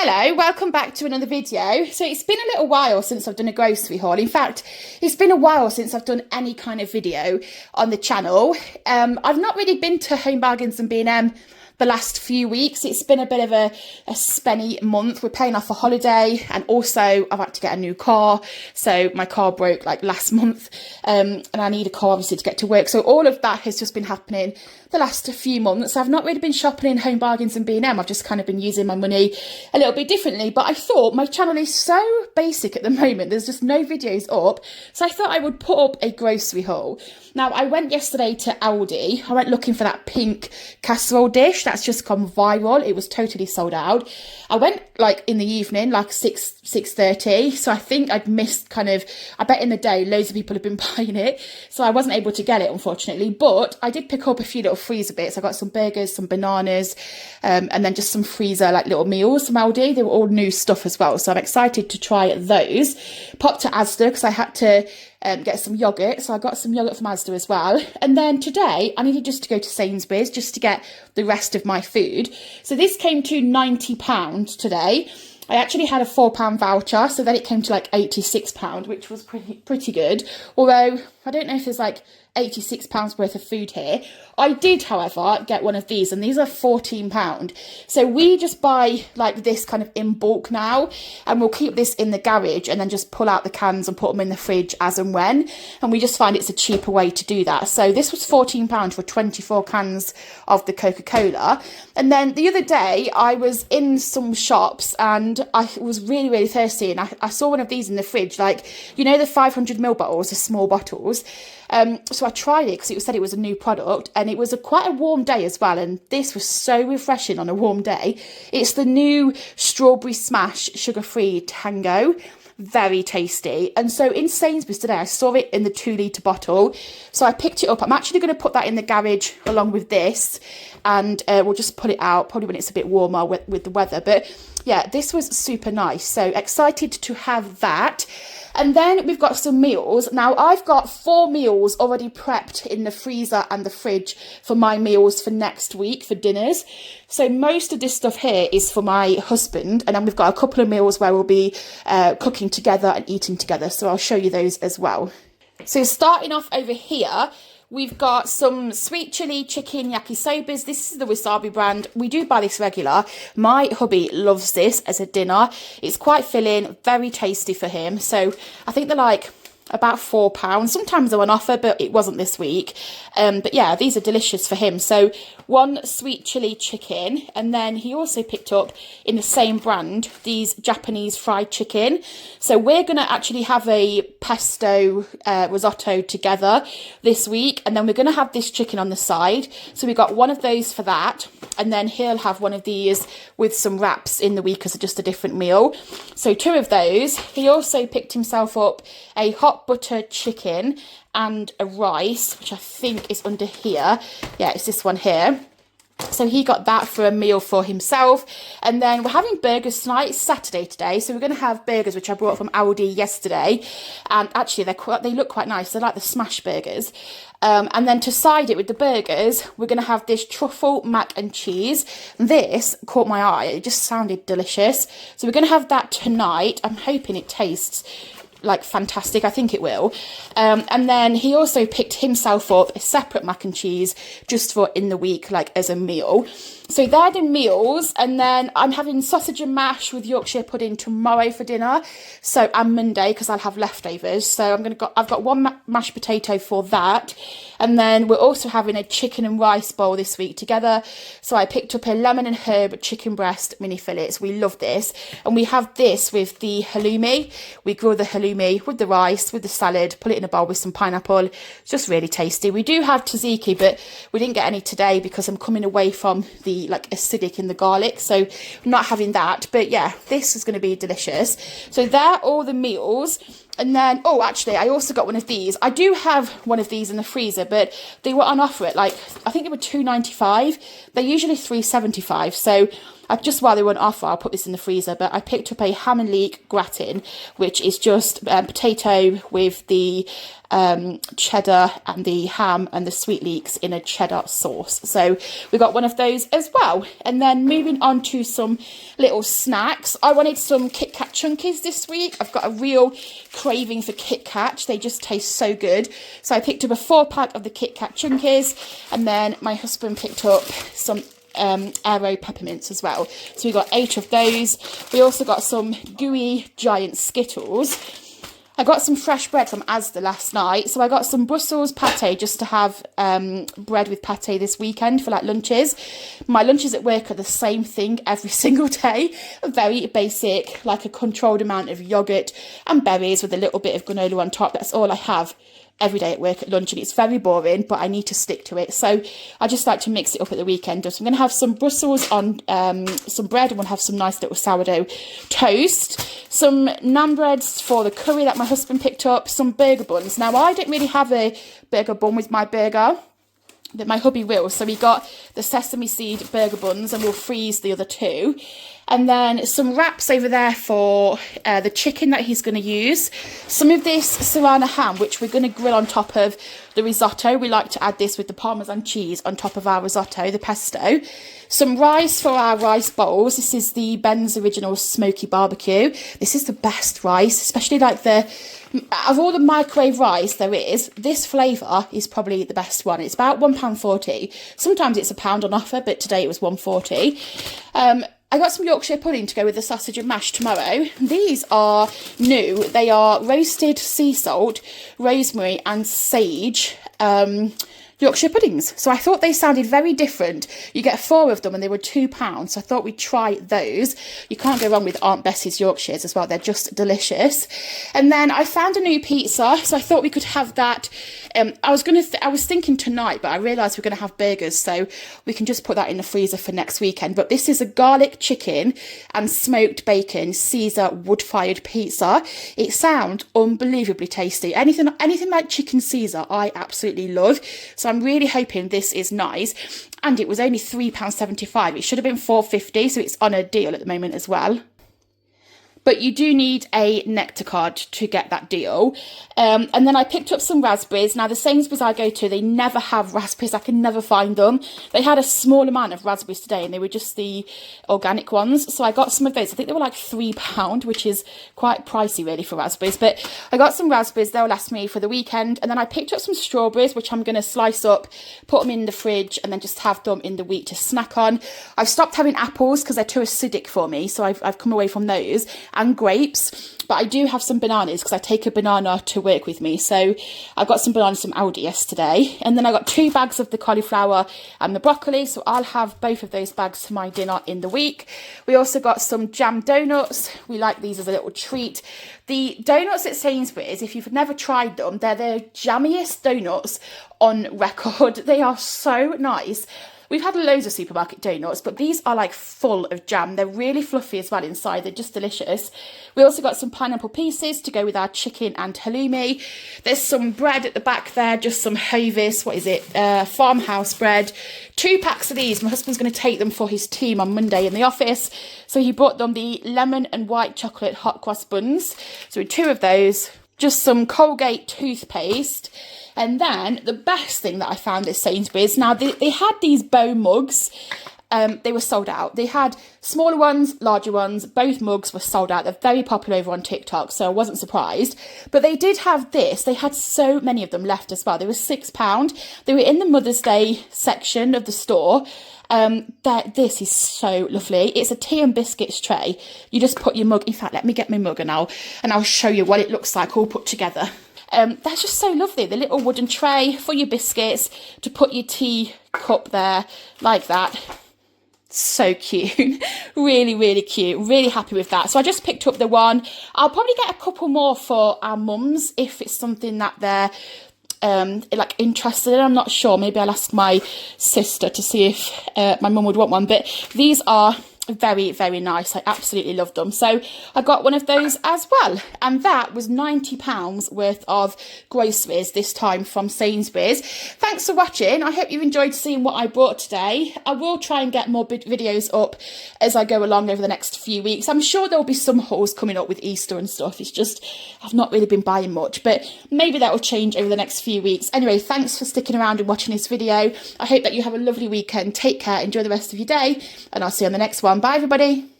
Hello, welcome back to another video. So it's been a little while since I've done a grocery haul. In fact, it's been a while since I've done any kind of video on the channel. I've not really been to Home Bargains and B&M the last few weeks. It's been a bit of a spenny month. We're paying off a holiday, and also I've had to get a new car. So my car broke like last month, and I need a car obviously to get to work. So all of that has just been happening the last few months. I've not really been shopping in Home Bargains and B&M. I've just kind of been using my money a little bit differently. But I thought my channel is so basic at the moment. There's just no videos up. So I thought I would put up a grocery haul. Now, I went yesterday to Aldi. I went looking for that pink casserole dish that's just gone viral. It was totally sold out. I went like in the evening, like 6:30. So I think I'd missed I bet in the day loads of people have been buying it. So I wasn't able to get it, unfortunately. But I did pick up a few little freezer bits. I got some burgers, some bananas, and then just some freezer like little meals from Aldi. They were all new stuff as well. So I'm excited to try those. Popped to Asda because I had to get some yogurt. So I got some yogurt from Asda as well. And then today I needed just to go to Sainsburys just to get the rest of my food. So this came to £90 today. I actually had a £4 voucher, so then it came to like £86, which was pretty good. Although I don't know if there's like £86 worth of food here. I did, however, get one of these, and these are £14. So we just buy like this kind of in bulk now, and we'll keep this in the garage and then just pull out the cans and put them in the fridge as and when. And we just find it's a cheaper way to do that. So this was £14 for 24 cans of the Coca-Cola. And then the other day I was in some shops and I was really, really thirsty, and I saw one of these in the fridge, like, you know, the 500ml bottles, the small bottles. So I tried it because it said it was a new product, and it was quite a warm day as well, and this was so refreshing on a warm day. It's the new Strawberry Smash sugar-free Tango. Very tasty. And so in Sainsbury's today I saw it in the 2 litre bottle, so I picked it up. I'm actually going to put that in the garage along with this, and we'll just put it out probably when it's a bit warmer with the weather. But yeah, this was super nice, so excited to have that. And then we've got some meals. Now, I've got 4 meals already prepped in the freezer and the fridge for my meals for next week, for dinners. So most of this stuff here is for my husband. And then we've got a couple of meals where we'll be cooking together and eating together. So I'll show you those as well. So starting off over here, we've got some sweet chili chicken yakisobas. This is the Wasabi brand. We do buy this regular. My hubby loves this as a dinner. It's quite filling, very tasty for him. So I think they're like about £4. Sometimes they're on offer, but it wasn't this week. But yeah, these are delicious for him. So 1 sweet chili chicken, and then he also picked up in the same brand these Japanese fried chicken. So we're going to actually have a pesto risotto together this week, and then we're going to have this chicken on the side. So we got one of those for that, and then he'll have one of these with some wraps in the week as just a different meal. So 2 of those. He also picked himself up a hot butter chicken and a rice, which I think is under here. Yeah, it's this one here. So he got that for a meal for himself. And then we're having burgers tonight. It's Saturday today, so we're going to have burgers, which I brought from Aldi yesterday. And actually, they look quite nice. They're like the smash burgers. And then to side it with the burgers, we're going to have this truffle mac and cheese. This caught my eye. It just sounded delicious. So we're going to have that tonight. I'm hoping it tastes like fantastic. I think it will. And then he also picked himself up a separate mac and cheese just for in the week, like as a meal. So they're the meals, and then I'm having sausage and mash with Yorkshire pudding tomorrow for dinner. So and Monday, because I'll have leftovers. So I've got 1 mashed potato for that, and then we're also having a chicken and rice bowl this week together. So I picked up a lemon and herb chicken breast mini fillets. We love this, and we have this with the halloumi. We grill the halloumi with the rice, with the salad, put it in a bowl with some pineapple. It's just really tasty. We do have tzatziki, but we didn't get any today because I'm coming away from the like acidic in the garlic, so I'm not having that. But yeah, this is going to be delicious. So they're all the meals. And then, oh, actually, I also got one of these. I do have one of these in the freezer, but they were on offer at like, I think they were £2.95. They're usually £3.75. So just while they were on offer, I'll put this in the freezer. But I picked up a ham and leek gratin, which is just potato with the cheddar and the ham and the sweet leeks in a cheddar sauce. So we got one of those as well. And then moving on to some little snacks. I wanted some Kit Kat Chunkies this week. I've got a real craving for Kit Kat. They just taste so good. So I picked up a 4-pack of the Kit Kat Chunkies, and then my husband picked up some Aero peppermints as well. So we got 8 of those. We also got some gooey giant Skittles. I got some fresh bread from Asda last night. So I got some Brussels pate just to have bread with pate this weekend for like lunches. My lunches at work are the same thing every single day. Very basic, like a controlled amount of yogurt and berries with a little bit of granola on top. That's all I have every day at work at lunch, and it's very boring, but I need to stick to it. So I just like to mix it up at the weekend. So I'm going to have some Brussels on some bread, and we'll have some nice little sourdough toast, some naan breads for the curry that my husband picked up, some burger buns. Now, I don't really have a burger bun with my burger, but my hubby will. So we got the sesame seed burger buns, and we'll freeze the other 2. And then some wraps over there for the chicken that he's going to use. Some of this Serrano ham, which we're going to grill on top of the risotto. We like to add this with the Parmesan cheese on top of our risotto, the pesto. Some rice for our rice bowls. This is the Ben's Original Smoky Barbecue. This is the best rice, especially like of all the microwave rice there is, this flavour is probably the best one. It's about £1.40. Sometimes it's £1 on offer, but today it was £1.40. I got some Yorkshire pudding to go with the sausage and mash tomorrow. These are new. They are roasted sea salt, rosemary and sage Yorkshire puddings. So I thought they sounded very different. You get 4 of them and they were £2. So I thought we'd try those. You can't go wrong with Aunt Bessie's Yorkshires as well. They're just delicious. And then I found a new pizza. So I thought we could have that. I was thinking tonight, but I realised we're going to have burgers. So we can just put that in the freezer for next weekend. But this is a garlic chicken and smoked bacon Caesar wood-fired pizza. It sounds unbelievably tasty. Anything like chicken Caesar, I absolutely love. So I'm really hoping this is nice. And it was only £3.75. It should have been £4.50, so it's on a deal at the moment as well. But you do need a Nectar card to get that deal. And then I picked up some raspberries. Now, the Sainsburys I go to, they never have raspberries. I can never find them. They had a small amount of raspberries today, and they were just the organic ones. So I got some of those. I think they were like £3, which is quite pricey, really, for raspberries. But I got some raspberries. They'll last me for the weekend. And then I picked up some strawberries, which I'm going to slice up, put them in the fridge, and then just have them in the week to snack on. I've stopped having apples because they're too acidic for me. So I've come away from those. And grapes, but I do have some bananas because I take a banana to work with me. So I got some bananas from Aldi yesterday, and then I got 2 bags of the cauliflower and the broccoli, so I'll have both of those bags for my dinner in the week. We also got some jam donuts. We like these as a little treat. The donuts at Sainsburys, if you've never tried them, they're the jammiest donuts on record. They are so nice. We've had loads of supermarket donuts, but these are like full of jam. They're really fluffy as well inside. They're just delicious. We also got some pineapple pieces to go with our chicken and halloumi. There's some bread at the back there, just some Hovis, farmhouse bread. 2 packs of these. My husband's going to take them for his team on Monday in the office. So he brought them the lemon and white chocolate hot cross buns. So 2 of those. Just some Colgate toothpaste. And then the best thing that I found at Sainsbury's, now they had these bow mugs. They were sold out. They had smaller ones, larger ones. Both mugs were sold out. They're very popular over on TikTok, so I wasn't surprised. But they did have this. They had so many of them left as well. They were £6. They were in the Mother's Day section of the store. This is so lovely. It's a tea and biscuits tray. You just put your mug. In fact, let me get my mug and I'll show you what it looks like all put together. They're just so lovely. The little wooden tray for your biscuits, to put your tea cup there like that. So cute. Really, really cute. Really happy with that. So I just picked up the one. I'll probably get a couple more for our mums if it's something that they're like interested in. I'm not sure. Maybe I'll ask my sister to see if my mum would want one. But these are very, very nice. I absolutely love them. So I got one of those as well. And that was £90 worth of groceries this time from Sainsburys. Thanks for watching. I hope you enjoyed seeing what I bought today. I will try and get more videos up as I go along over the next few weeks. I'm sure there'll be some hauls coming up with Easter and stuff. It's just, I've not really been buying much, but maybe that will change over the next few weeks. Anyway, thanks for sticking around and watching this video. I hope that you have a lovely weekend. Take care, enjoy the rest of your day, and I'll see you on the next one. Bye, everybody.